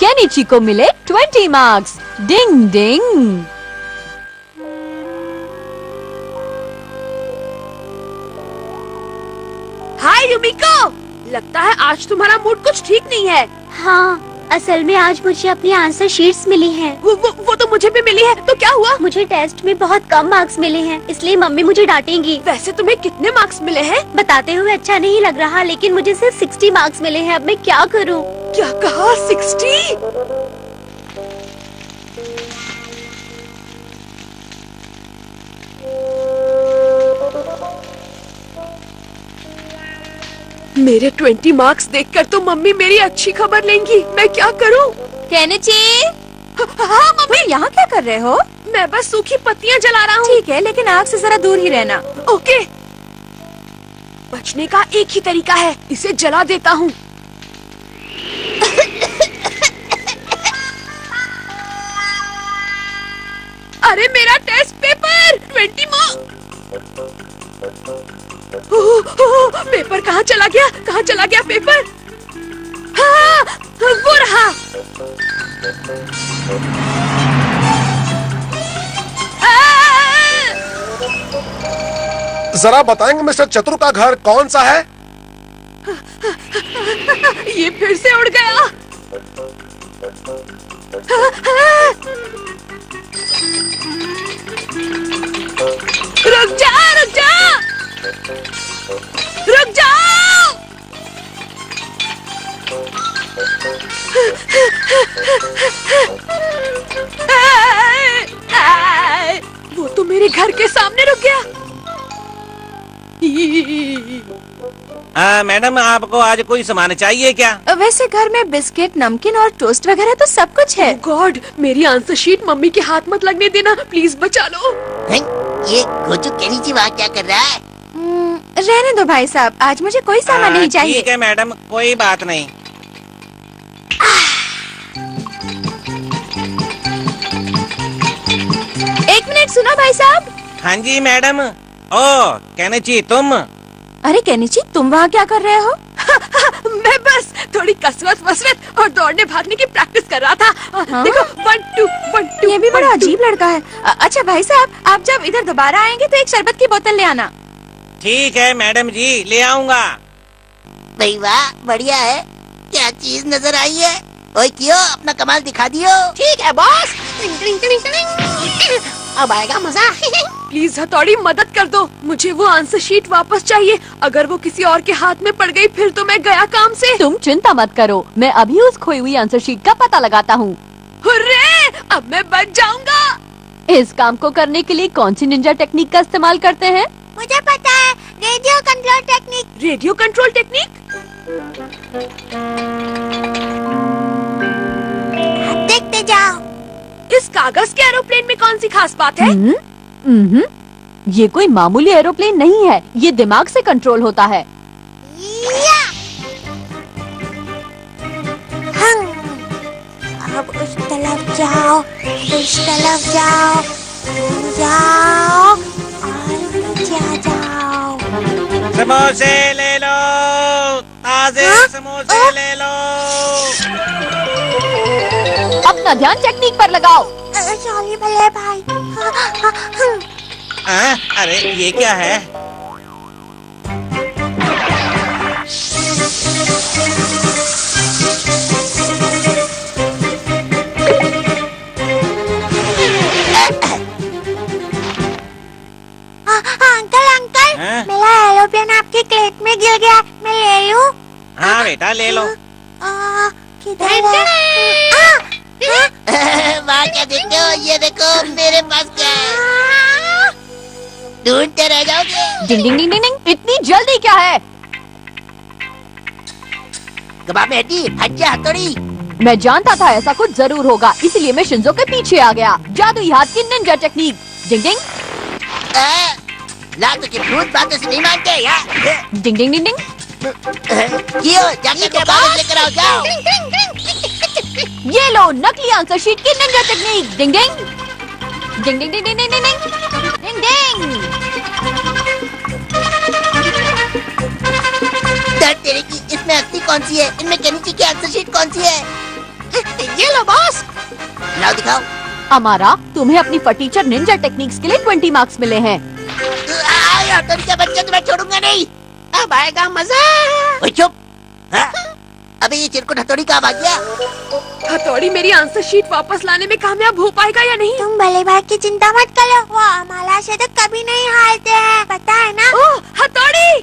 Kenichi को मिले 20 marks. डिंग डिंग। हाय युमिको, लगता है आज तुम्हारा मूड कुछ ठीक नहीं है। हाँ, असल में आज मुझे अपनी आंसर शीट्स मिली हैं। वो तो मुझे भी मिली है। तो क्या हुआ? मुझे टेस्ट में बहुत कम मार्क्स मिले हैं, इसलिए मम्मी मुझे डांटेंगी। वैसे तुम्हें कितने मार्क्स मिले हैं? बताते हुए अच्छा नहीं लग रहा, लेकिन मुझे सिर्फ 60 मार्क्स मिले हैं। अब मैं क्या करूँ? क्या कहा? 60? मेरे 20 मार्क्स देखकर तो मम्मी मेरी अच्छी खबर लेंगी। मैं क्या करूं? केनिची, हाँ मम्मी। यहाँ क्या कर रहे हो? मैं बस सूखी पत्तियां जला रहा हूँ। ठीक है, लेकिन आग से जरा दूर ही रहना। ओके। बचने का एक ही तरीका है, इसे जला देता हूँ। अरे मेरा टेस्ट पेपर 20 पेपर कहाँ चला गया? कहाँ चला गया पेपर? हाँ, वो रहा। जरा बताएंगे मिस्टर चतुर का घर कौन सा है? ये फिर से उड़ गया। रुक जा, रुक जा, रुक जाओ। वो तो मेरे घर के सामने रुक गया। मैडम, आपको आज कोई सामान चाहिए क्या? वैसे घर में बिस्किट, नमकीन और टोस्ट वगैरह तो सब कुछ है। गॉड, मेरी आंसर शीट मम्मी के हाथ मत लगने देना, प्लीज बचा लो। ये गोचू केनिची वहाँ क्या कर रहा है? रहने दो भाई साहब, आज मुझे कोई सामान नहीं चाहिए। ठीक है मैडम, कोई बात नहीं। एक मिनट सुनो भाई साहब। हाँ जी मैडम। ओ केनिची, तुम? अरे केनिची, तुम वहाँ क्या कर रहे हो? मैं बस थोड़ी कसरत वसरत और दौड़ने भागने की प्रैक्टिस कर रहा था। हाँ? देखो 1 2 1 2। ये भी बड़ा अजीब लड़का है। अच्छा भाई साहब, आप जब इधर दोबारा आएंगे तो एक शरबत की बोतल ले आना। ठीक है मैडम जी, ले आऊंगा। भाई वाह, बढ़िया है। क्या चीज नजर आई है? ओए क्यों, अपना कमाल दिखा दियो। ठीक है बॉस। अब आएगा मजा। प्लीज हथौड़ी मदद कर दो, मुझे वो आंसर शीट वापस चाहिए। अगर वो किसी और के हाथ में पड़ गई फिर तो मैं गया काम से। तुम चिंता मत करो, मैं अभी उस खोई हुई आंसर शीट का पता लगाता हूँ। हुर्रे, अब मैं बच जाऊंगा। इस काम को करने के लिए कौन सी निंजा टेक्निक का इस्तेमाल करते हैं? मुझे पता है, radio control technique. Radio control technique? देखते जाओ। इस कागज के एरोप्लेन में कौन सी खास बात है? ये कोई मामूली एरोप्लेन नहीं है, ये दिमाग से कंट्रोल होता है। अब उस तरफ जाओ, उस तरफ जाओ, जाओ और नीचे आ जाओ। समोसे ले लो, ताजे समोसे ले लो। अपना ध्यान टेक्निक पर लगाओ। सॉरी भले भाई। अरे ये क्या है? अंकल, मेरा एरोप्लेन आपके क्लेट में गिर गया, मैं ले लूं? हाँ बेटा, ले लो। किधर है? वहाँ क्या देखते हो? ये देखो मेरे पास क्या है। ढूंढते रह जाओगे। डिंग डिंग डिंग डिंग डिंग, इतनी जल्दी क्या है? कबाब में हड्डी, हट जा हथौड़ी। मैं जानता था ऐसा कुछ जरूर होगा, इसलिए मैं शिंजो के पीछे आ गया। जादुई हाथ की निंजा टेक्निक। डिंग डिंग लातों के भूत बातों से नहीं मानते यार। डिंग डिंग डिंग डिंग। क्यों, जाके अपना कागज लेकर आओ, जाओ। ये लो नकली आंसर शीट की निंजा टेक्निक। डिंग ding ding ding ding ding ding ding ding डिंग। तेरे की इसमें असली कौन सी है? इनमें केनिची की आंसर शीट कौन सी है? ये लो बॉस। लाओ दिखाओ। अमारा, तुम्हें अपनी फटीचर निंजा टेक्निक्स के लिए 20 मार्क्स मिले हैं। हथौड़ी का बच्चा तुम्हें छोड़ूंगा नहीं। अब आएगा मजा। ओए चुप। हाँ? अबे ये चिरकुट हथौड़ी कहाँ भाग गया? हथौड़ी मेरी आंसर शीट वापस लाने में कामयाब हो पाएगा या नहीं? तुम भले भाग की चिंता मत करो, वो अमाला से तो कभी नहीं हारते हैं, पता है ना? ओह, हथौड़ी!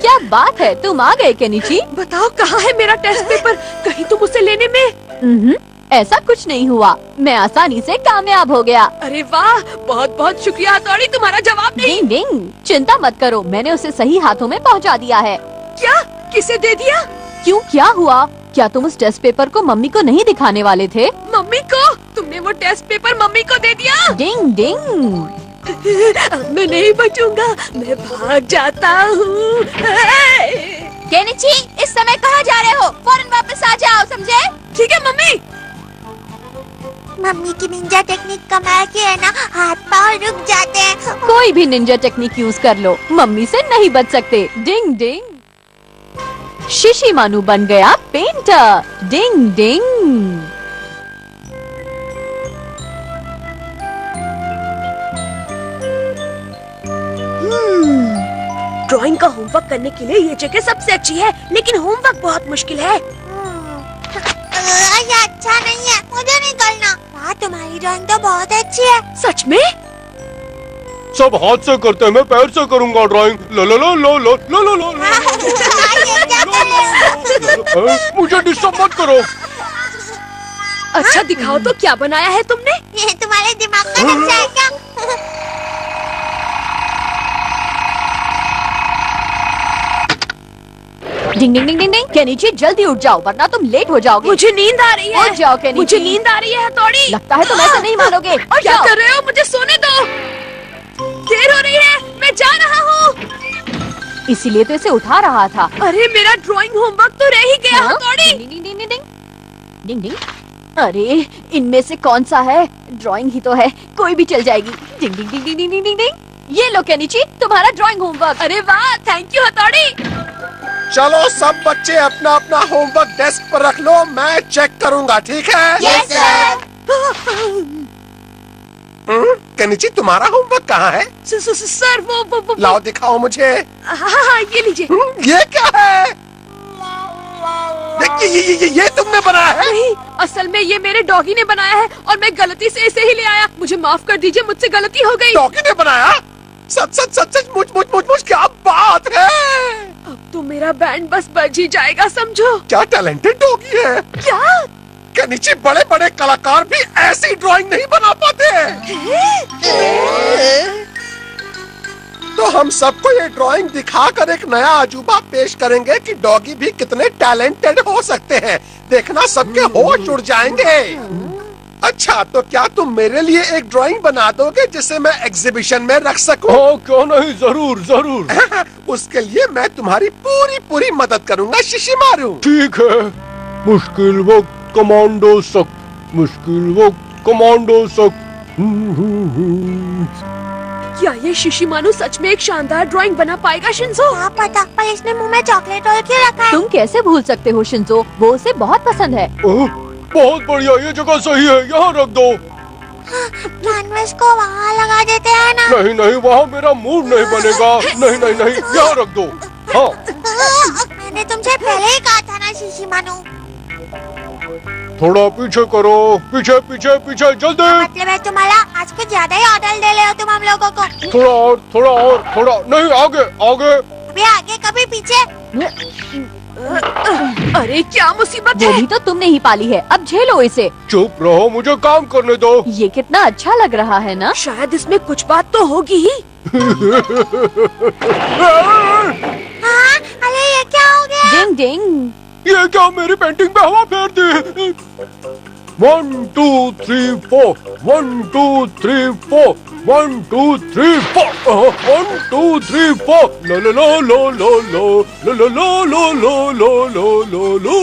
क्या बात है, तुम आ गए केनिची। बताओ कहाँ है मेरा टेस्ट पेपर? कहीं तुम उसे लेने में? ऐसा कुछ नहीं हुआ, मैं आसानी से कामयाब हो गया। अरे वाह, बहुत बहुत शुक्रिया हथौड़ी, तुम्हारा जवाब नहीं। डिंग डिंग, चिंता मत करो, मैंने उसे सही हाथों में पहुंचा दिया है। क्या? किसे दे दिया? क्यों, क्या हुआ? क्या तुम उस टेस्ट पेपर को मम्मी को नहीं दिखाने वाले थे? मम्मी को? तुमने वो टेस्ट पेपर मम्मी को दे दिया? डिंग डिंग। अब मैं नहीं बचूंगा, मैं भाग जाता हूँ। केनिची, इस समय कहाँ जा रहे हो? फौरन वापस आ जाओ, समझे? ठीक है मम्मी। मम्मी की निंजा टेक्निक कमाल की है ना, हाथ पाँव रुक जाते हैं। कोई भी निंजा टेक्निक यूज कर लो, मम्मी से नहीं बच सकते। डिंग डिंग। शिशिमानु बन गया पेंटर। डिंग डिंग। ड्राइंग का होमवर्क करने के लिए ये जगह सबसे अच्छी है, लेकिन होमवर्क बहुत मुश्किल है। ये अच्छा नहीं है, मुझे नहीं करना। वाह, तुम्हारी ड्राइंग तो बहुत अच्छी है। सच में? सब हाथ से करते हैं, मैं पैर से करूंगा ड्राइंग। लो लो लो लो लो लो लो लो। ये क्या कर रहे हो? मुझे डिस्टर्ब मत करो। अच्छा दिखाओ तो क्या बनाया है तुमने? ये तुम्हारे दिमाग का नक्शा है क्या? डिंग डिंग डिंग डिंग डिंग। केनिची, जल्दी उठ जाओ वरना तुम लेट हो जाओगे। मुझे नींद आ रही है। उठ जाओ केनिची। मुझे नींद आ रही है हथौड़ी। लगता है तुम ऐसा नहीं मानोगे। उठ क्या जाओ। कर रहे हो? मुझे सोने दो। देर हो रही है, मैं जा रहा हूँ। इसीलिए तो इसे उठा रहा था। अरे मेरा ड्राइंग होमवर्क तो रह ही गया हाँ? हथौड़ी। डिंग ding ding ding ding. Ding डिंग। अरे इनमें से कौन सा है? ड्राइंग ही तो है, कोई भी चल जाएगी। डिंग ding ding ding ding ding डिंग। ये लो केनिची, तुम्हारा ड्राइंग होमवर्क। अरे वाह, थैंक यू हथौड़ी। चलो सब बच्चे अपना अपना होमवर्क डेस्क पर रख लो, मैं चेक करूंगा, ठीक है? Yes sir. केनिची, तुम्हारा होमवर्क कहाँ है? सर वो लाओ दिखाओ मुझे। हाँ, ये लीजिए। ये क्या है? ये तुमने बनाया है? नहीं, असल में ये मेरे डॉगी ने बनाया है और मैं गलती से इसे ही ले आया। मुझे माफ कर दीजिए, मुझसे गलती हो गई। डॉगी ने बनाया? सच सच सच सच मुझ क्या बात है? अब तो मेरा बैंड बस बज ही जाएगा, समझो। क्या टैलेंटेड डॉगी है। क्या? केनिची, बड़े बड़े कलाकार भी ऐसी ड्राइंग नहीं बना पाते। तो हम सबको ये ड्राइंग दिखाकर एक नया अजूबा पेश करेंगे कि डॉगी भी कितने टैलेंटेड हो सकते हैं। देखना, सबके होश उड़ जाएंगे। अच्छा, तो क्या तुम मेरे लिए एक ड्राइंग बना दोगे जिसे मैं एग्जीबिशन में रख सकूं? हाँ क्यों नहीं, जरूर जरूर। उसके लिए मैं तुम्हारी पूरी मदद करूंगा शिशिमारू। ठीक है। मुश्किल वक्त कमांडो सख्त, मुश्किल वक्त कमांडो सख्त। क्या ये शिशिमानु सच में एक शानदार ड्राइंग बना पाएगा शिंजो? क्या पता, पर इसने मुंह में चॉकलेट और क्यों रखा है? तुम कैसे भूल सकते हो शिंजो, वो उसे बहुत पसंद है। बहुत बढ़िया, ये जगह सही है, यहाँ रख दो। कैनवस को वहाँ लगा देते हैं ना? नहीं नहीं, वहाँ मेरा मूड नहीं बनेगा। नहीं नहीं नहीं, यहाँ रख दो। हाँ मैंने तुमसे पहले ही कहा था ना शिशिमानु। थोड़ा पीछे करो, पीछे पीछे पीछे, जल्दी। मतलब है तुम्हारा आज कुछ ज्यादा ही ऑर्डर दे रहे हो तुम हम लोगों को। थोड़ा और, थोड़ा और, थोड़ा नहीं, आगे आगे। अभी आगे कभी पीछे। अरे क्या मुसीबत वो है? भी तो तुमने ही पाली है, अब झेलो इसे। चुप रहो, मुझे काम करने दो। ये कितना अच्छा लग रहा है ना? शायद इसमें कुछ बात तो होगी ही। हाँ, अरे ये क्या हो गया? डिंग डिंग। ये क्या मेरी पेंटिंग पे हवा फेर दी? 1 2 3 4 1 2 3 4 1 2 3 4 1 2 3 4 लो लो लो लो लो लो लो लो लो लो लो लो लो लो।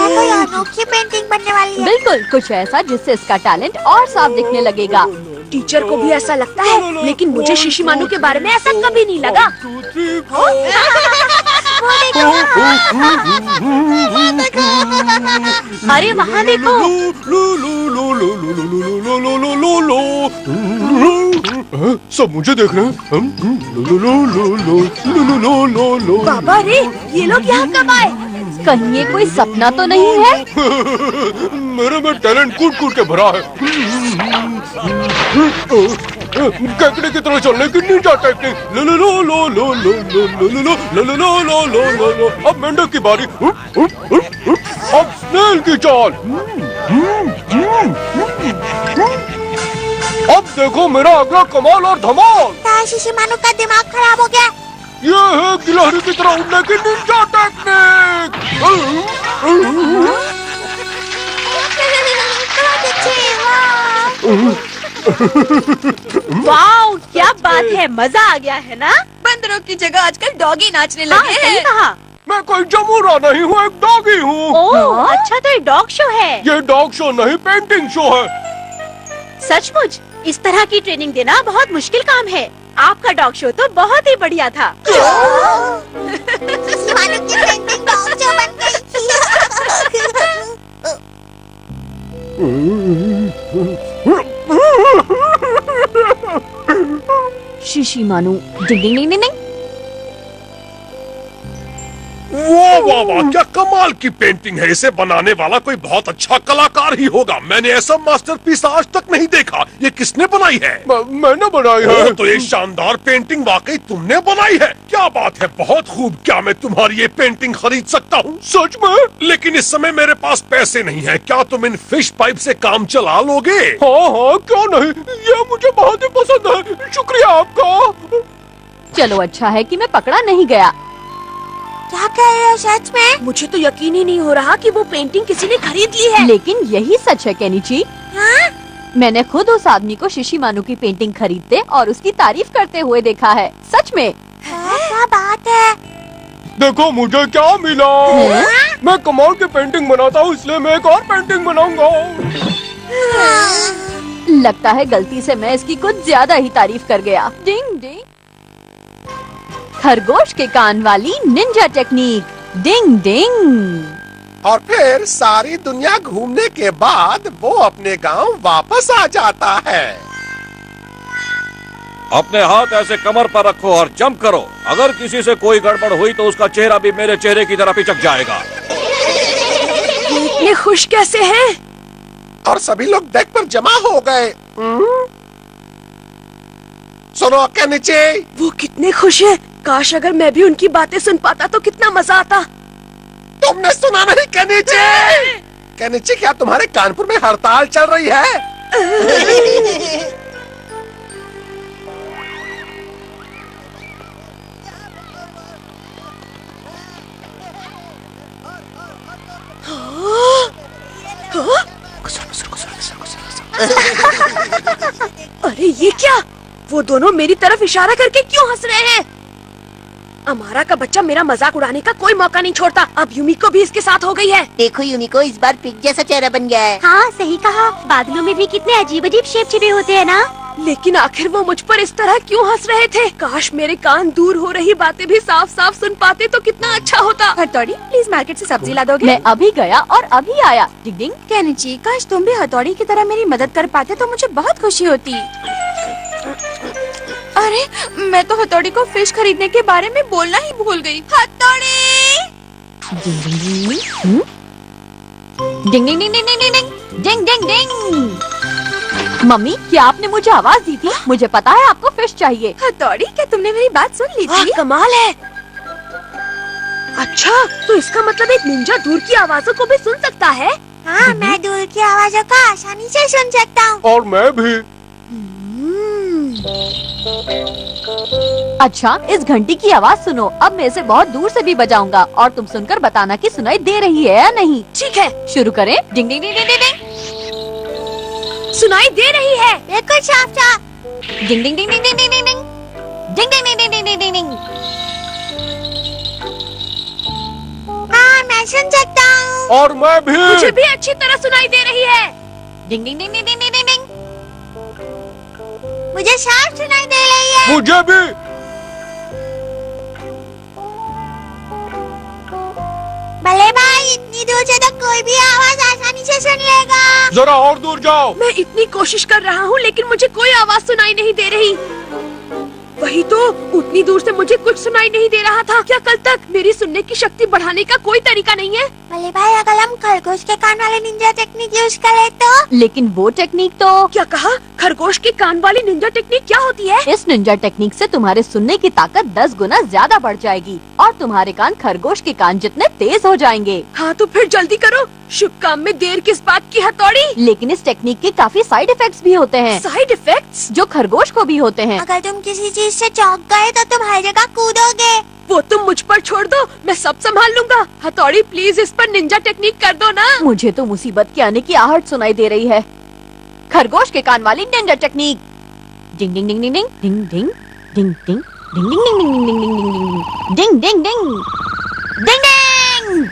कोई अनोखी पेंटिंग बनने वाली है। बिल्कुल कुछ ऐसा जिससे इसका टैलेंट और साफ दिखने लगेगा। टीचर को भी ऐसा लगता है, लेकिन मुझे शिशिमानु के बारे में ऐसा कभी नहीं लगा। 1 2 3 4 अरे वहाँ देखो। सब मुझे देख रहे हैं। बाबा रे, ये लोग यहाँ कब आए? कहीं ये कोई सपना तो नहीं है? मेरे में टैलेंट कूट कूट के भरा है। केकड़े की तरह चलने की निंजा टेक्निक। लो लो लो लो लो लो लो लो लो लो लो लो लो लो लो लो। अब मेंढक की बारी। अब स्नेल की चाल। अब देखो मेरा अगला कमाल और धमाल। शिशिमानु का दिमाग खराब हो गया। ये है गिलहरी की तरह उड़ने की निंजा टेक्निक। वाओ, क्या बात है, मजा आ गया है ना? बंदरों की जगह आजकल डॉगी नाचने लगे हैं। कहा? मैं कोई जमूरा नहीं हूँ, एक डॉगी हूँ। ओह, अच्छा तो ये डॉग शो है। ये डॉग शो नहीं, पेंटिंग शो है। सचमुच इस तरह की ट्रेनिंग देना बहुत मुश्किल काम है। आपका डॉग शो तो बहुत ही बढ़िया था। शिशिमानु की पेंटिंग डॉग शो बन गई। शिशिमानु, डिंग डिंग डिंग डिंग डिंग। वाह वाह वाह, क्या कमाल की पेंटिंग है। इसे बनाने वाला कोई बहुत अच्छा कलाकार ही होगा। मैंने ऐसा मास्टरपीस आज तक नहीं देखा। ये किसने बनाई है? मैंने बनाई है। तो ये शानदार पेंटिंग वाकई तुमने बनाई है। क्या बात है, बहुत खूब। क्या मैं तुम्हारी ये पेंटिंग खरीद सकता हूँ? सच में? लेकिन इस समय मेरे पास पैसे नहीं है। क्या तुम इन फिश पाइप से काम चला लोगे? हाँ हाँ, क्यों नहीं। ये मुझे बहुत ही पसंद है। शुक्रिया आपका। चलो अच्छा है कि मैं पकड़ा नहीं गया। क्या कह रहे हो सच में? मुझे तो यकीन ही नहीं हो रहा कि वो पेंटिंग किसी ने खरीद ली है। लेकिन यही सच है केनिची। हाँ? मैंने खुद उस आदमी को शिशिमानु की पेंटिंग खरीदते और उसकी तारीफ करते हुए देखा है। सच में। क्या बात है? देखो मुझे क्या मिला। मैं कमाल की पेंटिंग बनाता हूँ, इसलिए मैं एक और पेंटिंग बनाऊंगा। लगता है गलती से मैं इसकी कुछ ज्यादा ही तारीफ कर गया। डिंग डिंग। खरगोश के कान वाली निंजा टेक्निक। डिंग डिंग। और फिर सारी दुनिया घूमने के बाद वो अपने गांव वापस आ जाता है। अपने हाथ ऐसे कमर पर रखो और जंप करो। अगर किसी से कोई गड़बड़ हुई तो उसका चेहरा भी मेरे चेहरे की तरह पिचक जाएगा। ये खुश कैसे हैं? और सभी लोग डेक पर जमा हो गए। सुनो केनिची, वो कितने खुश हैं। काश अगर मैं भी उनकी बातें सुन पाता तो कितना मजा आता। तुमने सुना नहीं केनिची? केनिची, क्या तुम्हारे कानपुर में हड़ताल चल रही है? अरे ये क्या? वो दोनों मेरी तरफ इशारा करके क्यों हंस रहे हैं? अमारा का बच्चा मेरा मजाक उड़ाने का कोई मौका नहीं छोड़ता। अब यूमिको भी इसके साथ हो गई है। देखो यूमिको, इस बार पिग जैसा चेहरा बन गया है। हाँ सही कहा। बादलों में भी कितने अजीब अजीब शेप छिपे होते हैं ना। लेकिन आखिर वो मुझ पर इस तरह क्यों हंस रहे थे? काश मेरे कान दूर हो रही बातें भी साफ साफ सुन पाते तो कितना अच्छा होता। हथौड़ी, प्लीज मार्केट से सब्जी ला दोगे? मैं अभी गया और अभी आया। डिंग डिंग। केनिची, काश तुम भी हथौड़ी की तरह मेरी मदद कर पाते तो मुझे बहुत खुशी होती। अरे मैं तो हथौड़ी को फिश खरीदने के बारे में बोलना ही भूल गई। हथौड़ी। डिंग ding ding ding ding ding ding ding डिंग। मम्मी, क्या आपने मुझे आवाज दी थी? मुझे पता है आपको फिश चाहिए। हथौड़ी, क्या तुमने मेरी बात सुन ली थी? कमाल है। अच्छा, तो इसका मतलब एक निंजा दूर की आवाजों को भी सुन सकता है। हाँ, मैं दूर की आवाजों को आसानी से सुन सकता हूँ। और मैं भी। अच्छा, इस घंटी की आवाज सुनो। अब मैं इसे बहुत दूर से भी बजाऊंगा और तुम सुनकर बताना कि सुनाई दे रही है या नहीं। ठीक है, शुरू करें। डिंग डिंग डिंग डिंग डिंग। सुनाई दे रही है। बिल्कुल साफ साफ। डिंग ding ding ding ding ding ding ding ding ding ding ding ding डिंग। हाँ, मैं सुन सकता हूँ। और मैं भी। मुझे भी अच्छी तरह सुनाई दे रही है। डिंग ding ding ding ding ding डिंग। मुझे साफ सुनाई दे रही है। मुझे भी। इतनी दूर से तो कोई भी आवाज आसानी से सुन लेगा। जरा और दूर जाओ। मैं इतनी कोशिश कर रहा हूँ लेकिन मुझे कोई आवाज सुनाई नहीं दे रही। वही तो, उतनी दूर से मुझे कुछ सुनाई नहीं दे रहा था। क्या कल तक मेरी सुनने की शक्ति बढ़ाने का कोई तरीका नहीं है? भले भाई, अगर हम खरगोश के कान वाले निंजा टेक्निक यूज करें तो? लेकिन वो टेक्निक तो क्या कहा? खरगोश के कान वाली निंजा टेक्निक क्या होती है? इस निंजा टेक्निक से तुम्हारे सुनने की ताकत 10 गुना ज्यादा बढ़ जाएगी और तुम्हारे कान खरगोश के कान जितने तेज हो जाएंगे। हाँ तो फिर जल्दी करो, शुभ काम में देर किस बात की हथौड़ी। लेकिन इस टेक्निक के काफी साइड इफेक्ट्स भी होते हैं, साइड इफेक्ट्स? जो खरगोश को भी होते हैं। अगर तुम किसी चीज से चौंक गए तो तुम हर जगह कूदोगे। वो तुम मुझ पर छोड़ दो, मैं सब संभाल लूंगा। हथौड़ी प्लीज इस पर निंजा टेक्निक कर दो ना। मुझे तो मुसीबत के आने की आहट सुनाई दे रही है। खरगोश के कान वाली निंजा टेक्निक। डिंग ding ding ding ding ding ding ding ding ding ding ding ding ding ding ding ding ding डिंग।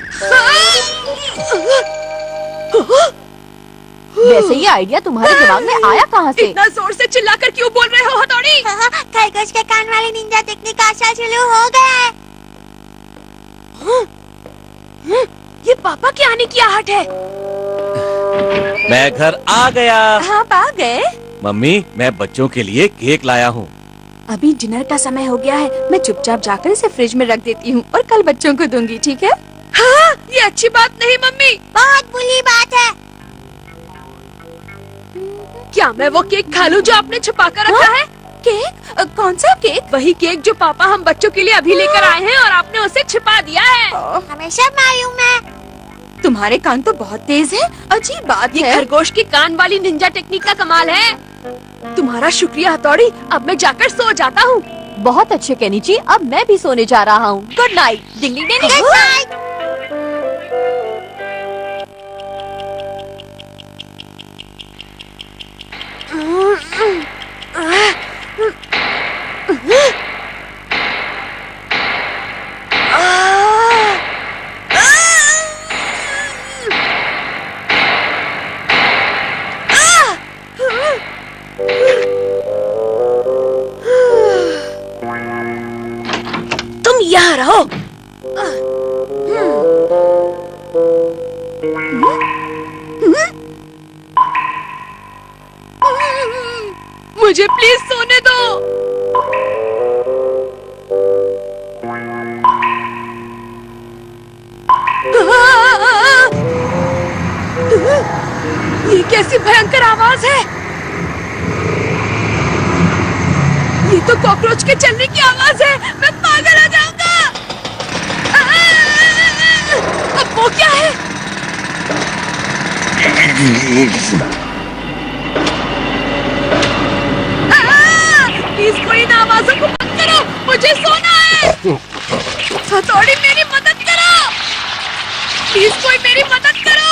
वैसे ये आइडिया तुम्हारे दिमाग में आया कहाँ से? इतना जोर से चिल्लाकर क्यों बोल रहे हो हथौड़ी? खरगोश के कान वाली निंजा टेक्निक आशा शुरू हो गया है। ये पापा के आने की आहट है। मैं घर आ गया। आप आ गए? मम्मी, मैं बच्चों के लिए केक लाया हूँ। अभी डिनर का समय हो गया है, मैं चुपचाप जाकर इसे फ्रिज में रख देती हूँ और कल बच्चों को दूंगी, ठीक है? हाँ, ये अच्छी बात नहीं मम्मी। बहुत बुरी बात है। क्या मैं वो केक खा लूं जो आपने छुपा कर रखा है? केक? कौन सा केक? वही केक जो पापा हम बच्चों के लिए अभी लेकर आए हैं और आपने उसे छिपा दिया है। हमें सब मालूम है। तुम्हारे कान तो बहुत तेज है, अजीब बात है। ये खरगोश की कान वाली निंजा टेक्निक का कमाल है। तुम्हारा शुक्रिया हथौड़ी, अब मैं जाकर सो जाता हूँ। बहुत अच्छे केनिची, अब मैं भी सोने जा रहा हूँ। Good night. Ding ding ding ding. Good night. तुम यहाँ रहो। मुझे प्लीज सोने दो। ये कैसी भयंकर आवाज है? ये तो कॉकरोच के चलने की आवाज है। मैं पागल हो जाऊंगा। अब वो क्या है? प्लीज कोई इन आवाजों को बंद करो, मुझे सोना है। हथौड़ी मेरी मदद करो, प्लीज कोई मेरी मदद करो,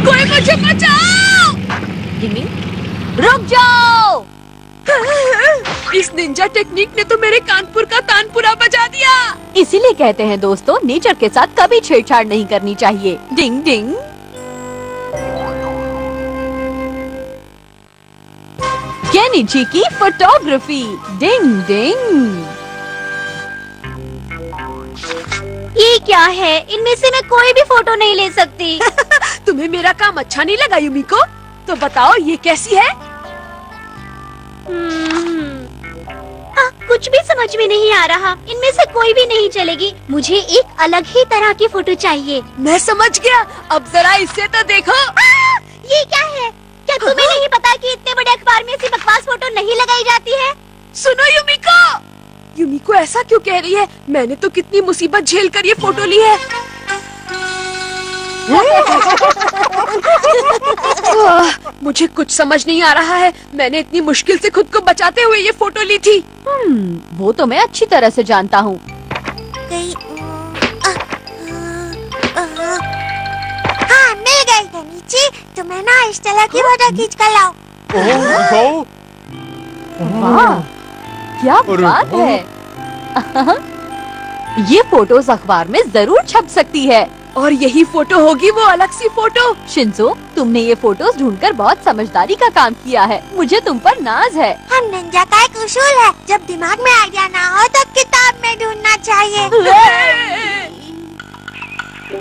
कोई मुझे बचाओ। रुक जाओ। इस निंजा टेक्निक ने तो मेरे कानपुर का तानपुरा बजा दिया। इसीलिए कहते हैं दोस्तों, नेचर के साथ कभी छेड़छाड़ नहीं करनी चाहिए। डिंग डिंग। केनिची की फोटोग्राफी। डिंग डिंग। ये क्या है? इनमें से मैं कोई भी फोटो नहीं ले सकती। तुम्हें मेरा काम अच्छा नहीं लगा युमिको? तो बताओ ये कैसी है? कुछ भी समझ में नहीं आ रहा। इनमें से कोई भी नहीं चलेगी। मुझे एक अलग ही तरह की फोटो चाहिए। मैं समझ गया, अब जरा इससे तो देखो। ये क्या है? क्या तुम्हें नहीं पता कि इतने बड़े अखबार में ऐसी बकवास फोटो नहीं लगाई जाती है? सुनो युमिको, युमिको ऐसा क्यों कह रही है? मैंने तो कितनी मुसीबत झेल कर ये फोटो ली है। मुझे कुछ समझ नहीं आ रहा है। मैंने इतनी मुश्किल से खुद को बचाते हुए ये फोटो ली थी। वो तो मैं अच्छी तरह से जानता हूँ। हाँ, मिल गई केनिची। तुम्हें ना इस तरह की फोटो खींच कर लाओ। दिखाओ। वाह, क्या बात है। ये फोटोज अखबार में जरूर छप सकती है। और यही फोटो होगी वो अलग सी फोटो। शिंजो, तुमने ये फोटोज ढूंढकर बहुत समझदारी का काम किया है। मुझे तुम पर नाज है। हम निंजा का एक उसूल है, जब दिमाग में आइडिया ना हो तो किताब में ढूंढना चाहिए। नीचे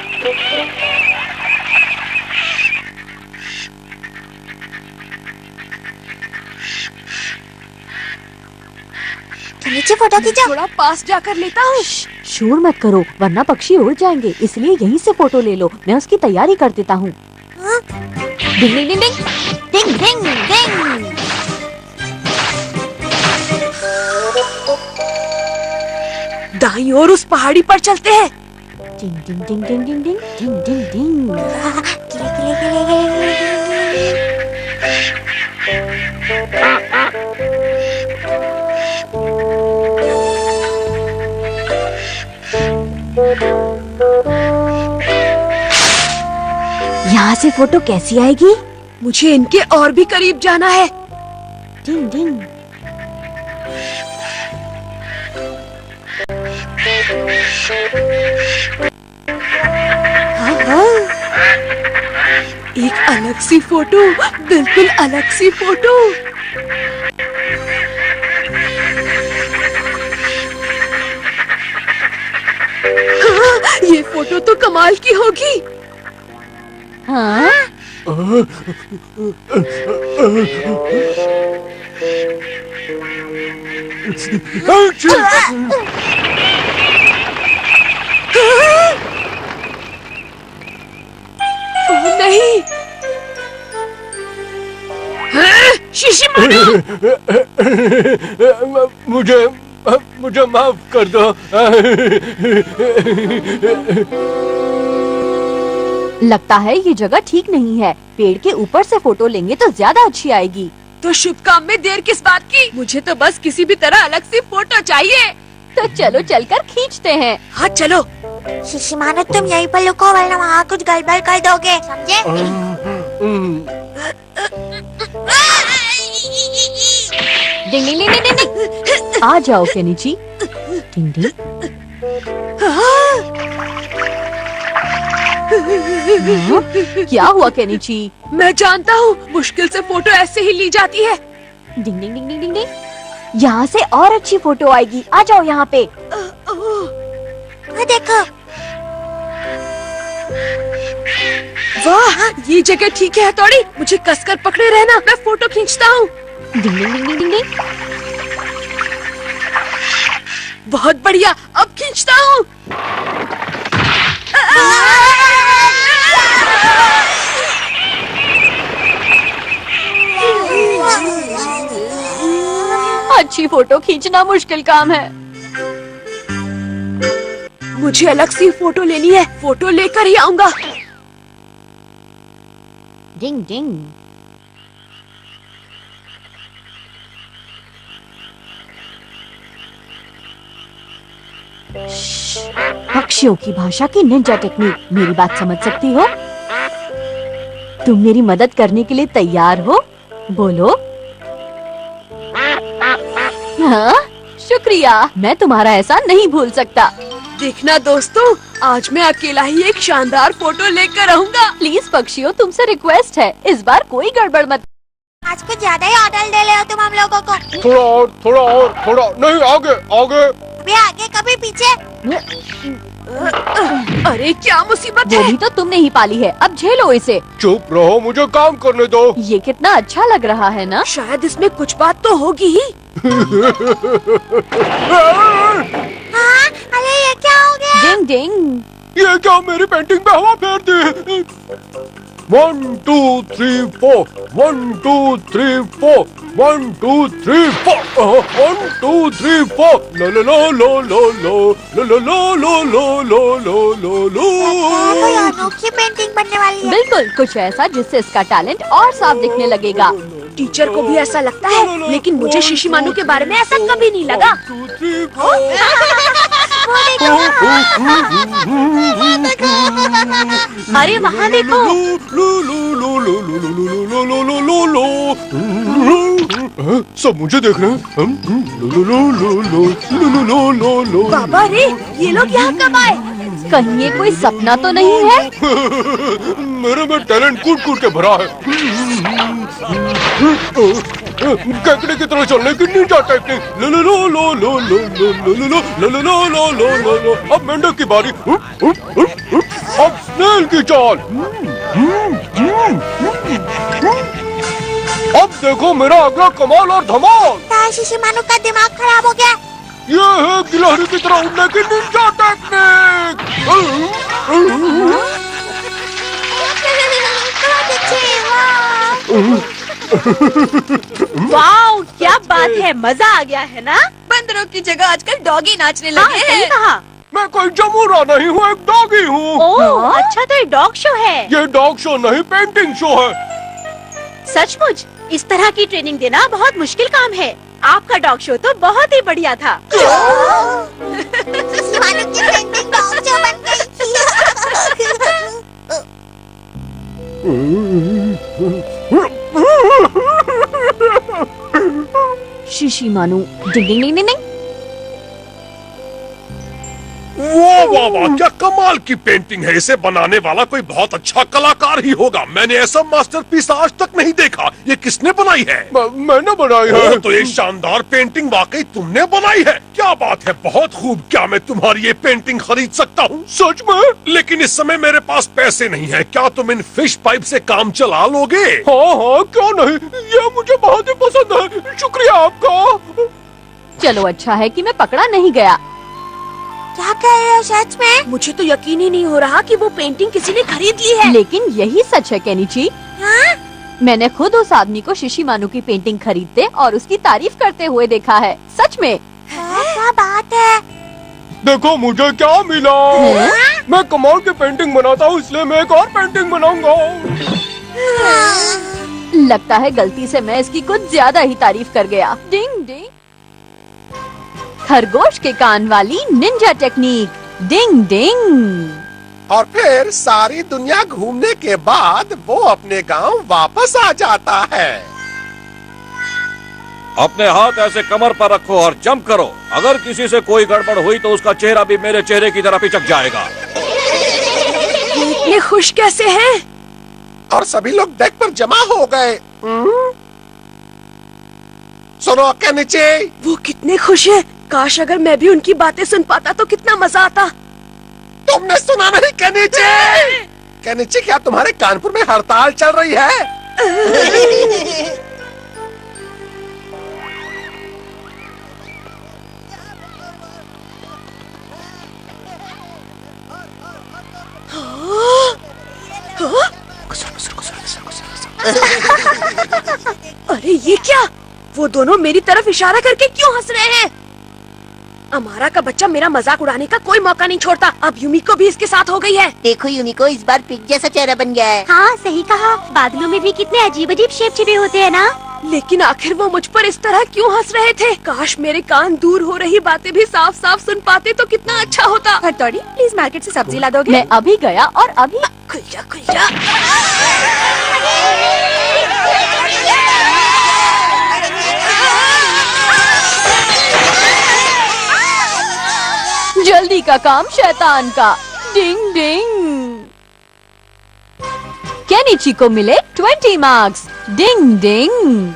फोटो खींचो। थोड़ा पास जाकर लेता हूँ। शोर मत करो वरना पक्षी उड़ जाएंगे, इसलिए यहीं से फोटो ले लो, मैं उसकी तैयारी कर देता हूँ। डिंग ding ding ding ding ding डिंग। दाईं ओर उस पहाड़ी पर चलते हैं। डिंग ding ding ding ding ding ding ding डिंग। यहाँ से फोटो कैसी आएगी? मुझे इनके और भी करीब जाना है। डिंग डिंग। हाँ हाँ, एक अलग सी फोटो, बिल्कुल अलग सी फोटो। हाँ, ये फोटो तो कमाल की होगी। हाँ? ओह नहीं, शिशिमारू, मुझे माफ कर दो। लगता है ये जगह ठीक नहीं है, पेड़ के ऊपर से फोटो लेंगे तो ज्यादा अच्छी आएगी। तो शुभ काम में देर किस बात की? मुझे तो बस किसी भी तरह अलग सी फोटो चाहिए। तो चलो चलकर खींचते हैं। हाँ चलो। शिशिमारू तुम यहीं पर लुको वरना वहाँ कुछ गड़बड़ कर दोगे, समझे? डिंग डिंग डिंग डिंग डिंग। आ जाओ केनिची। डिंग डिंग। क्या हुआ केनिची? मैं जानता हूँ, मुश्किल से फोटो ऐसे ही ली जाती है। डिंग डिंग डिंग डिंग डिंग डिंग। यहाँ से और अच्छी फोटो आएगी, आ जाओ यहाँ पे। देखो, वाह, ये जगह ठीक है हथौड़ी, मुझे कसकर पकड़े रहना, मैं फोटो खींचता हूँ। डिंग डिंग डिंग डिंग डिंग डिंग। बहुत बढ़िया, अब खींचता हूँ। अच्छी फोटो खींचना मुश्किल काम है। मुझे अलग सी फोटो लेनी है, फोटो लेकर ही आऊंगा। डिंग डिंग। पक्षियों की भाषा की निंजा टेक्निक, मेरी बात समझ सकती हो? तुम मेरी मदद करने के लिए तैयार हो? बोलो। हाँ, शुक्रिया, मैं तुम्हारा एहसान नहीं भूल सकता। देखना दोस्तों, आज मैं अकेला ही एक शानदार फोटो लेकर आऊंगा। प्लीज पक्षियों, तुमसे रिक्वेस्ट है, इस बार कोई गड़बड़ मत। आज कुछ ज्यादा ही ऑर्डर दे रहे हो तुम हम लोगों को। थोड़ा नहीं, आगे आगे। अभी आगे कभी पीछे। अरे क्या मुसीबत वो है। भी तो तुमने ही पाली है, अब झेलो इसे। चुप रहो, मुझे काम करने दो। ये कितना अच्छा लग रहा है ना? शायद इसमें कुछ बात तो होगी ही। हाँ, अरे ये क्या हो गया? डिंग डिंग। ये क्या मेरी पेंटिंग पे हवा फेर दी? 1 2 3 4 1 2 3 4 1 2 3 4 1 2 3 4 लो लो लो लो लो लो लो लो लो लो लो लो लो लो। कोई अनोखी पेंटिंग बनने वाली है। बिल्कुल कुछ ऐसा जिससे इसका टैलेंट और साफ दिखने लगेगा। टीचर को भी ऐसा लगता है, लेकिन मुझे शिशिमारू के बारे में ऐसा कभी नहीं लगा। 1 2 3 अरे वहाँ देखो। सब मुझे देख रहे हैं। बाबा रे, ये लोग यहाँ कब आए? कहीं ये कोई सपना तो नहीं है? मेरे में टैलेंट कूट कूट के भरा है। केकड़े की तरह चलने की निंजा टेक्निक। लो लो लो लो लो लो लो लो लो लो लो लो लो लो लो लो। अब मेंढक की बारी। अब स्नेल की चाल। अब देखो मेरा अगला कमाल और धमाल। शिशिमारू का दिमाग खराब हो गया। ये है गिलहरी की तरह उड़ने की निंजा टेक्निक। वाओ, क्या बात है, मजा आ गया है ना? बंदरों की जगह आजकल डॉगी नाचने हाँ, लगे सही हैं। कहा। मैं कोई जमूरा नहीं हूँ, एक डॉगी हूँ। ओह, अच्छा तो ये डॉग शो है। ये डॉग शो नहीं, पेंटिंग शो है। सचमुच इस तरह की ट्रेनिंग देना बहुत मुश्किल काम है। आपका डॉग शो तो बहुत ही बढ़िया था। शिशिमारू की पेंटिंग डॉग शो बन गई। शिशिमारू, डिंग डिंग डिंग डिंग डिंग। वाह वाह वाह, क्या कमाल की पेंटिंग है। इसे बनाने वाला कोई बहुत अच्छा कलाकार ही होगा। मैंने ऐसा मास्टरपीस आज तक नहीं देखा। ये किसने बनाई है? मैंने बनाई है। तो ये शानदार पेंटिंग वाकई तुमने बनाई है। क्या बात है, बहुत खूब। क्या मैं तुम्हारी ये पेंटिंग खरीद सकता हूँ? सच में? लेकिन इस समय मेरे पास पैसे नहीं है। क्या तुम इन फिश पाइप से काम चला लोगे? हाँ हाँ, क्यों नहीं, ये मुझे बहुत ही पसंद है। शुक्रिया आपका। चलो अच्छा है कि मैं पकड़ा नहीं गया। क्या कह रहे हो सच में? मुझे तो यकीन ही नहीं हो रहा कि वो पेंटिंग किसी ने खरीद ली है। लेकिन यही सच है केनिची। हाँ? मैंने खुद उस आदमी को शिशिमारू की पेंटिंग खरीदते और उसकी तारीफ करते हुए देखा है। सच में। क्या बात है? देखो मुझे क्या मिला। मैं कमाल की पेंटिंग बनाता हूँ, इसलिए मैं एक और पेंटिंग बनाऊंगा। लगता है गलती से मैं इसकी कुछ ज्यादा ही तारीफ कर गया। डिंग डिंग। खरगोश के कान वाली निंजा टेक्निक। डिंग डिंग। और फिर सारी दुनिया घूमने के बाद वो अपने गांव वापस आ जाता है। अपने हाथ ऐसे कमर पर रखो और जंप करो। अगर किसी से कोई गड़बड़ हुई तो उसका चेहरा भी मेरे चेहरे की तरह पिचक जाएगा। ये खुश कैसे हैं? और सभी लोग डेक पर जमा हो गए। सुनो केनिची, वो कितने खुश हैं। काश अगर मैं भी उनकी बातें सुन पाता तो कितना मजा आता। तुमने सुना नहीं केनिची? केनिची, क्या तुम्हारे कानपुर में हड़ताल चल रही है? अरे ये क्या? वो दोनों मेरी तरफ इशारा करके क्यों हंस रहे हैं? अमारा का बच्चा मेरा मजाक उड़ाने का कोई मौका नहीं छोड़ता। अब यूमिको भी इसके साथ हो गई है। देखो यूमिको, इस बार पिग जैसा चेहरा बन गया है। हाँ सही कहा। बादलों में भी कितने अजीब अजीब शेप छिपे होते हैं ना। लेकिन आखिर वो मुझ पर इस तरह क्यों हंस रहे थे? काश मेरे कान दूर हो रही बातें भी साफ साफ सुन पाते तो कितना अच्छा होता। हथौड़ी, प्लीज मार्केट से सब्जी ला दोगे? मैं अभी गया और अभी। खुल जा खुल जा। जल्दी का काम शैतान का। डिंग डिंग। केनिची को मिले 20 मार्क्स। डिंग डिंग।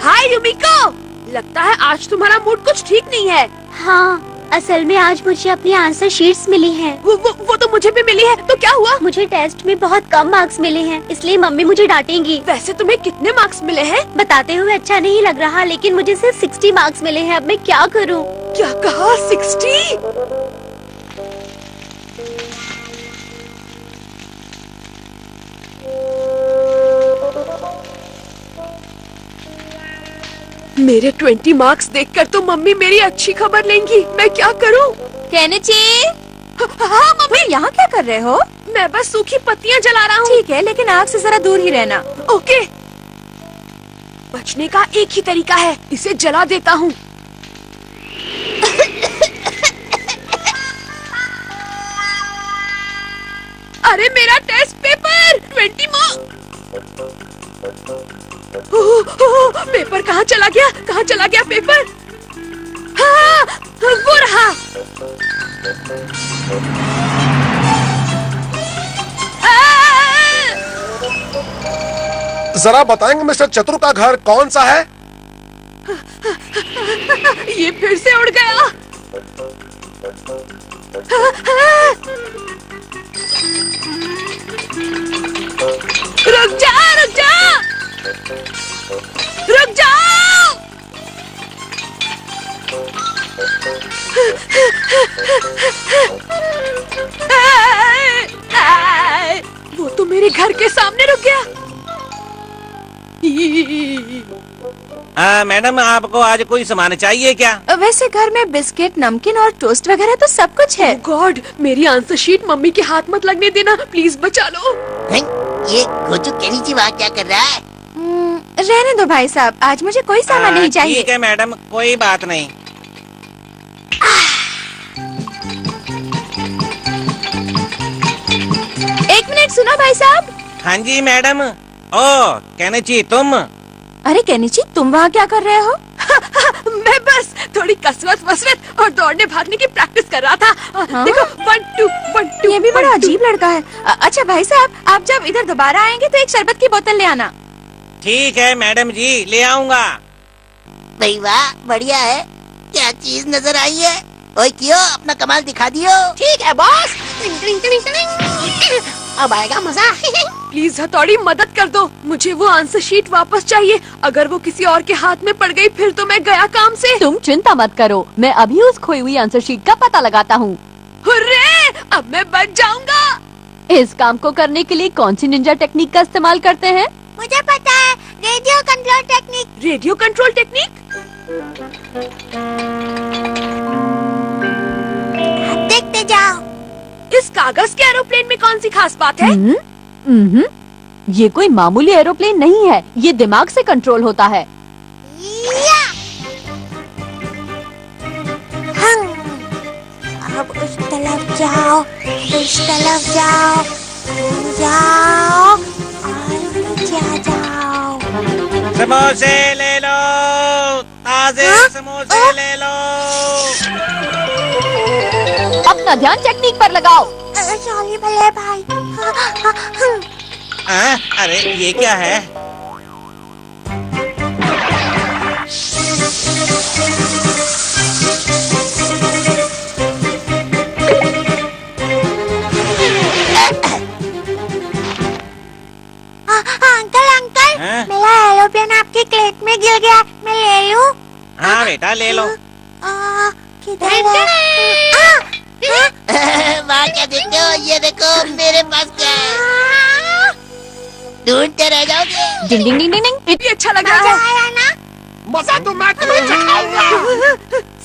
हाय यूमिको, लगता है आज तुम्हारा मूड कुछ ठीक नहीं है। हाँ, असल में आज मुझे अपनी आंसर शीट्स मिली हैं। वो तो मुझे भी मिली है। तो क्या हुआ? मुझे टेस्ट में बहुत कम मार्क्स मिले हैं, इसलिए मम्मी मुझे डांटेंगी। वैसे तुम्हें कितने मार्क्स मिले हैं? बताते हुए अच्छा नहीं लग रहा, लेकिन मुझे सिर्फ 60 मार्क्स मिले हैं। अब मैं क्या करूं? क्या कहा? 60? मेरे 20 मार्क्स देखकर तो मम्मी मेरी अच्छी खबर लेंगी। मैं क्या करूं? केनिची, हाँ मम्मी। यहाँ क्या कर रहे हो? मैं बस सूखी पत्तियां जला रहा हूँ। ठीक है, लेकिन आग से जरा दूर ही रहना। ओके। बचने का एक ही तरीका है, इसे जला देता हूँ। अरे मेरा टेस्ट पेपर 20 पेपर कहाँ चला गया? कहाँ चला गया पेपर? हाँ, वो रहा। जरा बताएंगे मिस्टर चतुर का घर कौन सा है? ये फिर से उड़ गया। रुक जा, रुक जा, रुक जाओ। वो तो मेरे घर के सामने रुक गया। मैडम, आपको आज कोई सामान चाहिए क्या? वैसे घर में बिस्किट, नमकीन और टोस्ट वगैरह तो सब कुछ है। गॉड, मेरी आंसर शीट मम्मी के हाथ मत लगने देना, प्लीज बचा लो। ये गोचू केनीची वहाँ क्या कर रहा है? रहने दो भाई साहब, आज मुझे कोई सामान नहीं चाहिए। ठीक है मैडम, कोई बात नहीं। एक मिनट सुनो भाई साहब। हाँ जी मैडम। ओ केनीची, तुम? अरे केनीची, तुम वहाँ क्या कर रहे हो? मैं बस थोड़ी कसरत वसरत और दौड़ने भागने की प्रैक्टिस कर रहा था। हाँ? देखो 1 2 1 2। ये भी बड़ा अजीब लड़का है। अच्छा भाई साहब, आप जब इधर दोबारा आएंगे तो एक शरबत की बोतल ले आना। ठीक है मैडम जी, ले आऊंगा। भाई वाह, बढ़िया है। क्या चीज नजर आई है? ओए क्यों, अपना कमाल दिखा दियो। ठीक है बॉस। अब आएगा मजा। प्लीज हथौड़ी मदद कर दो, मुझे वो आंसर शीट वापस चाहिए। अगर वो किसी और के हाथ में पड़ गई फिर तो मैं गया काम से। तुम चिंता मत करो, मैं अभी उस खोई हुई आंसर शीट का पता लगाता हूँ। हुर्रे, अब मैं बच जाऊंगा। इस काम को करने के लिए कौन सी निंजा टेक्निक का इस्तेमाल करते हैं? मुझे पता है, radio control technique. Radio control technique? देखते जाओ। इस कागज के एरोप्लेन में कौन सी खास बात है? ये कोई मामूली एरोप्लेन नहीं है, ये दिमाग से कंट्रोल होता है। अब उस तरफ जाओ, इस तरफ जाओ, जाओ और नीचे आ जाओ। समोसे ले लो, ताजे समोसे ले लो। अपना ध्यान टेक्निक पर लगाओ। सॉरी भले भाई। अरे ये क्या है? अंकल, मेरा एरोप्लेन आपके क्रेट में गिर गया, मैं ले लूं? हाँ बेटा, ले लो। किधर है? वहाँ क्या देखते हो? ये देखो मेरे पास क्या है। ढूंढते रह जाओगे। डिंग डिंग डिंग डिंग डिंग। ये अच्छा लग रहा है ना? मजा तो मैं तुम्हें चखाऊंगा।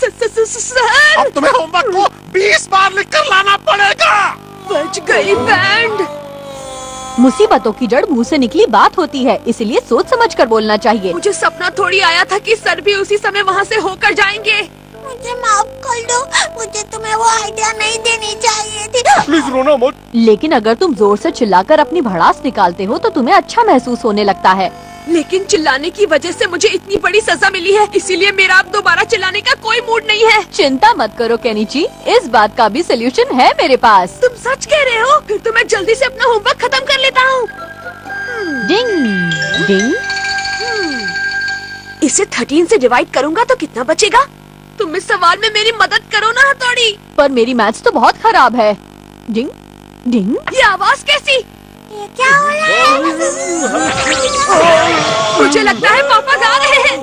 सर, अब तुम्हें होमवर्क को 20 बार लिख कर लाना पड़ेगा। बच गई बैंड। मुसीबतों की जड़ मुंह से निकली बात होती है, इसलिए सोच समझ कर बोलना चाहिए। मुझे सपना थोड़ी आया था कि सर भी उसी समय वहाँ से होकर जाएंगे। मुझे माफ कर दो, मुझे तुम्हें वो आइडिया नहीं देनी चाहिए थी। प्लीज रोना मत। लेकिन अगर तुम जोर से चिल्लाकर अपनी भड़ास निकालते हो तो तुम्हें अच्छा महसूस होने लगता है। लेकिन चिल्लाने की वजह से मुझे इतनी बड़ी सजा मिली है, इसीलिए मेरा अब दोबारा चिल्लाने का कोई मूड नहीं है। चिंता मत करो केनीची, इस बात का भी सोल्यूशन है मेरे पास। तुम सच कह रहे हो? फिर तो मैं जल्दी से अपना होमवर्क खत्म कर लेता हूँ। डिंग डिंग। इसे 13 से डिवाइड करूँगा तो कितना बचेगा? तुम इस सवाल में मेरी मदद करो ना हथौड़ी। पर मेरी मैथ्स तो बहुत खराब है। डिंग डिंग। ये आवाज कैसी? ये क्या हो रहा है? मुझे लगता है पापा गा रहे हैं।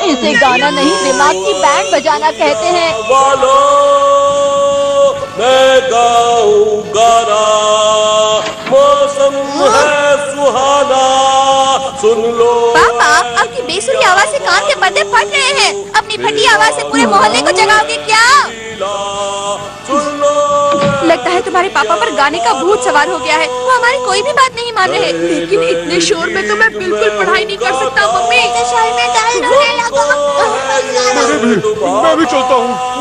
इसे गाना नहीं, दिमाग की बैंड बजाना कहते हैं। वालो, मैं गाऊं गाना, मौसम है सुहाना, सुन लो। पापा, आपकी बेसुरी आवाज से कान के पर्दे फट रहे हैं। अपनी फटी आवाज से पूरे मोहल्ले को जगाओगे क्या? लगता है तुम्हारे पापा पर गाने का भूत सवार हो गया है। वो हमारी कोई भी बात नहीं मान रहे। लेकिन इतने शोर में तो मैं बिल्कुल पढ़ाई नहीं कर सकता मम्मी। शोर में दर्द होने लगा। मैं भी चलता हूँ।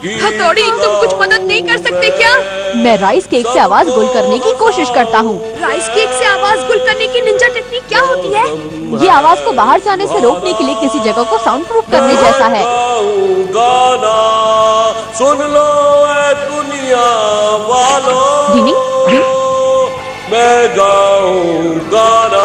हथौड़ी, तुम कुछ मदद नहीं कर सकते क्या? मैं राइस केक से आवाज गुल करने की कोशिश करता हूँ। राइस केक से आवाज गुल करने की निंजा टेक्निक क्या होती है? ये आवाज को बाहर जाने से रोकने के लिए किसी जगह को साउंड प्रूफ करने जैसा है। गाना सुन लो ऐ दुनिया वालों, डिंग डिंग। मैं गाऊं गाना।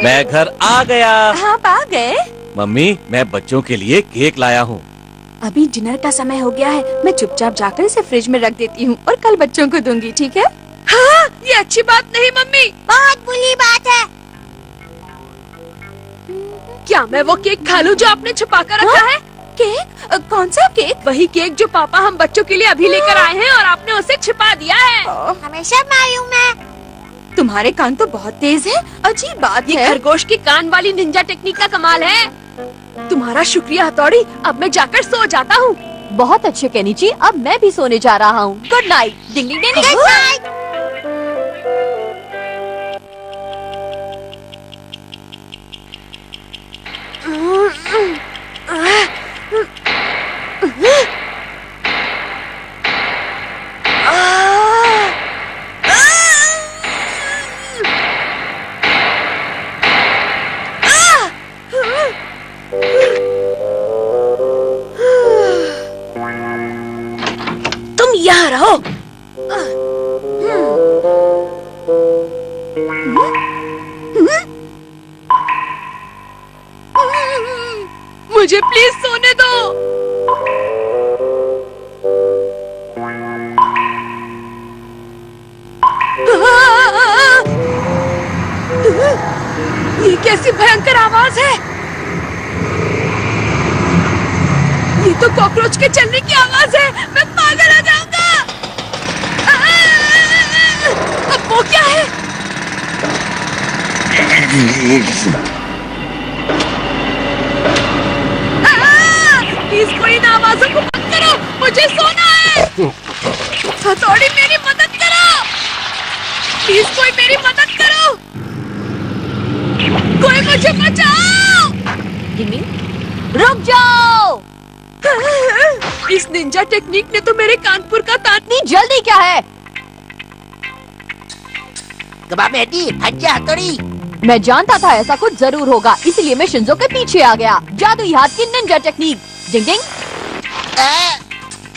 मैं घर आ गया। आप आ गए? मम्मी, मैं बच्चों के लिए केक लाया हूँ। अभी डिनर का समय हो गया है, मैं चुपचाप जाकर इसे फ्रिज में रख देती हूँ और कल बच्चों को दूंगी, ठीक है? हाँ, ये अच्छी बात नहीं मम्मी। बहुत बुरी बात है। क्या मैं वो केक खा लूं जो आपने छुपा कर रखा है? केक? कौन सा केक? वही केक जो पापा हम बच्चों के लिए अभी लेकर आए हैं और आपने उसे छिपा दिया है। हमें सब मालूम है। तुम्हारे कान तो बहुत तेज है। अजीब बात है। ये खरगोश की कान वाली निंजा टेक्निक का कमाल है। तुम्हारा शुक्रिया हथौड़ी। अब मैं जाकर सो जाता हूँ। बहुत अच्छे केनिची, अब मैं भी सोने जा रहा हूँ। Good night. Ding ding ding ding. Good night. तुम यहाँ रहो। मुझे प्लीज सोने दो। ये कैसी भयंकर आवाज है? ये तो कॉकरोच के चलने की आवाज है। मैं पागल हो जाऊंगा। अब वो क्या है? प्लीज कोई इन आवाजों को बंद करो, मुझे सोना है। हथौड़ी मेरी मदद करो, प्लीज कोई मेरी मदद करो, कोई मुझे बचाओ। रुक जाओ। इस निंजा टेक्निक ने तो मेरे कानपुर का तान। इतनी जल्दी क्या है? कबाब में हड्डी, हट जा हथौड़ी। मैं जानता था ऐसा कुछ जरूर होगा, इसलिए मैं शिंजो के पीछे आ गया। जादुई हाथ की निंजा टेक्निक। डिंग डिंग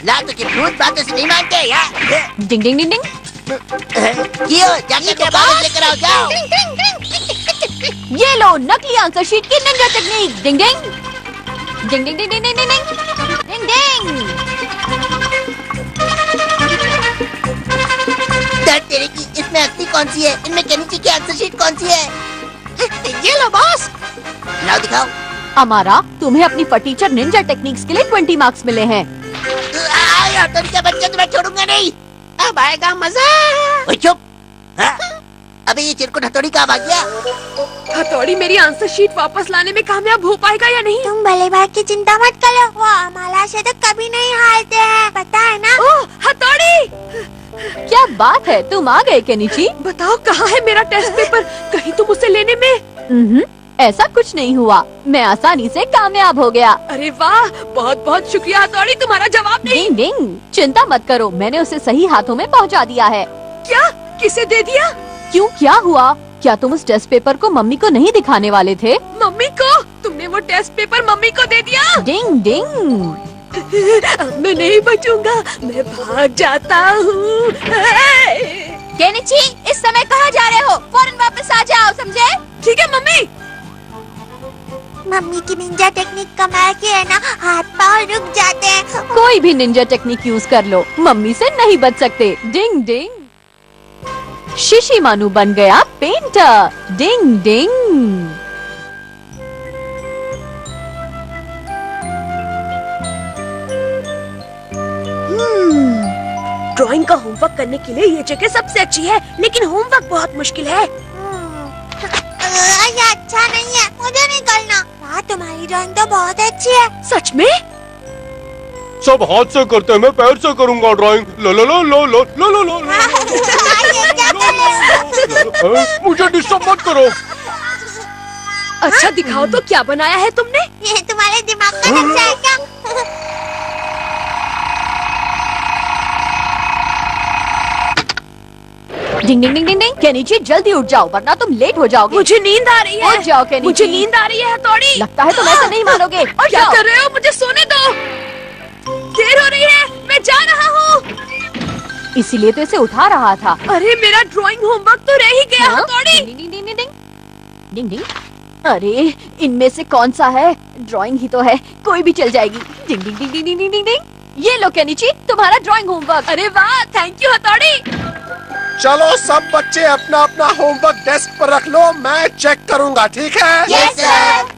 लातों के भूत बातों से नहीं मानते यार। डिंग डिंग डिंग डिंग। क्यों जाके तो कागज लेकर आओ, जाओ। ये लो नकली आंसर शीट की निंजा टेक्निक। डिंग ding ding ding ding ding ding ding ding डिंग। डर तेरे की, इसमें असली कौन सी है? इनमें केनिची की आंसर शीट कौन सी है? ये लो बॉस। लाओ दिखाओ। अमारा, तुम्हें अपनी फटीचर निंजा टेक्निक्स के लिए 20 मार्क्स मिले हैं। हथौड़ी का बच्चा तुम्हें छोड़ूंगा नहीं। अब आएगा मजा। ओए चुप। हाँ? अबे ये चिरकुट हथौड़ी कहाँ भाग गया? हथौड़ी मेरी आंसर शीट वापस लाने में कामयाब हो पाएगा या नहीं? तुम भले भाग की चिंता मत करो, वो हमारा से तो कभी नहीं हारते हैं, पता है ना? ओह हथौड़ी, क्या बात है, तुम आ गए केनिची। बताओ कहाँ है मेरा टेस्ट पेपर? कहीं तुम उसे लेने में? ऐसा कुछ नहीं हुआ, मैं आसानी से कामयाब हो गया। अरे वाह, बहुत बहुत शुक्रिया हथौड़ी, तुम्हारा जवाब नहीं। डिंग डिंग, चिंता मत करो, मैंने उसे सही हाथों में पहुंचा दिया है। क्या? किसे दे दिया? क्यों, क्या हुआ? क्या तुम उस टेस्ट पेपर को मम्मी को नहीं दिखाने वाले थे? मम्मी को? तुमने वो टेस्ट पेपर मम्मी को दे दिया? डिंग डिंग। अब मैं नहीं बचूंगा, मैं भाग जाता हूँ। केनिची, इस समय कहाँ जा रहे हो? फौरन वापस आ जाओ, समझे? ठीक है मम्मी। मम्मी की निंजा टेक्निक कमाल की है ना, हाथ पाँव रुक जाते हैं। कोई भी निंजा टेक्निक यूज कर लो, मम्मी से नहीं बच सकते। डिंग डिंग। शिशिमानु बन गया पेंटर। डिंग डिंग। ड्राइंग का होमवर्क करने के लिए ये जगह सबसे अच्छी है, लेकिन होमवर्क बहुत मुश्किल है। ये अच्छा नहीं है, मुझे नहीं करना। वाह, तुम्हारी ड्राइंग तो बहुत अच्छी है। सच में? सब हाथ से करते हैं, मैं पैर से करूंगा ड्राइंग। लो लो लो लो लो लो लो लो। मुझे डिस्टर्ब मत करो। अच्छा दिखाओ तो क्या बनाया है तुमने? ये तुम्हारे दिमाग का नक्शा है क्या? डिंग डिंग डिंग डिंग डिंग। केनिची, जल्दी उठ जाओ वरना तुम लेट हो जाओगे। मुझे नींद आ रही है। उठ जाओ केनिची। मुझे नींद आ रही है हथौड़ी। लगता है तुम ऐसा नहीं मानोगे। और क्या कर रहे हो? मुझे सोने दो, देर हो रही है, मैं जा रहा हूँ। इसीलिए तो इसे उठा रहा था। अरे मेरा ड्राइंग होमवर्क तो रह ही गया हथौड़ी। डिंग डिंग डिंग डिंग। डिंग डिंग। अरे इनमें से कौन सा है? ड्राइंग ही तो है, कोई भी चल जाएगी। डिंग ding ding ding ding ding डिंग। ये लो केनिची, तुम्हारा ड्राइंग होमवर्क। अरे वाह, थैंक यू हथौड़ी। चलो सब बच्चे अपना अपना होमवर्क डेस्क पर रख लो, मैं चेक करूंगा, ठीक है? Yes sir.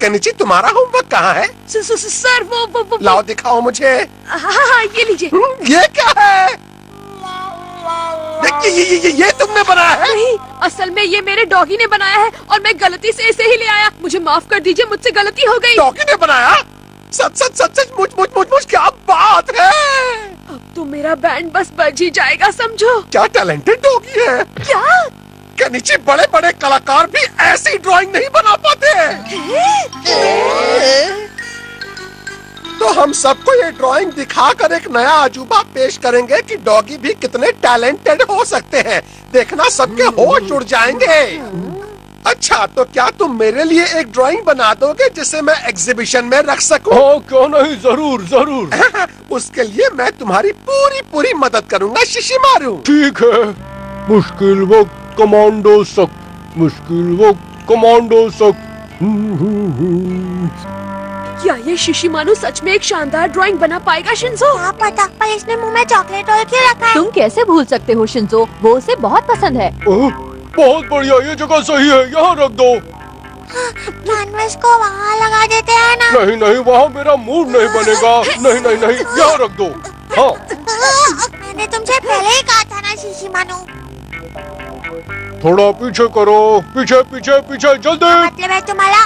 केनिची, तुम्हारा होमवर्क कहाँ है? सर वो लाओ दिखाओ मुझे। हाँ, ये लीजिए। ये क्या है? ये तुमने बनाया है? नहीं, असल में ये मेरे डॉगी ने बनाया है और मैं गलती से इसे ही ले आया। मुझे माफ कर दीजिए, मुझसे गलती हो गई। डॉगी ने बनाया? सच मुझ क्या बात है? अब तो मेरा बैंड बस बज ही जाएगा, समझो। क्या टैलेंटेड डॉगी है। क्या? केनिची, बड़े बड़े कलाकार भी ऐसी ड्राइंग नहीं बना पाते। तो हम सबको ये ड्राइंग दिखाकर एक नया अजूबा पेश करेंगे कि डॉगी भी कितने टैलेंटेड हो सकते हैं। देखना सबके होश उड़ जाएंगे। अच्छा, तो क्या तुम मेरे लिए एक ड्राइंग बना दोगे जिसे मैं एग्जीबिशन में रख सकूं? हाँ क्यों नहीं, जरूर जरूर। उसके लिए मैं तुम्हारी पूरी मदद करूंगा शिशिमारू। ठीक है। मुश्किल वक्त कमांडो सख्त, मुश्किल वक्त कमांडो सख्त। क्या ये शिशिमारू सच में एक शानदार ड्राइंग बना पाएगा शिंजो? क्या पता, पर इसने मुंह में चॉकलेट और क्यों रखा है? तुम कैसे भूल सकते हो शिंजो, वो उसे बहुत पसंद है। बहुत बढ़िया, ये जगह सही है, यहाँ रख दो। कैनवस को वहाँ लगा देते हैं ना? नहीं नहीं, वहाँ मेरा मूड नहीं बनेगा। नहीं नहीं नहीं, यहाँ रख दो। हाँ मैंने तुमसे पहले ही कहा था ना शिशिमारू। थोड़ा पीछे करो, पीछे पीछे पीछे, जल्दी। मतलब है तुम्हारा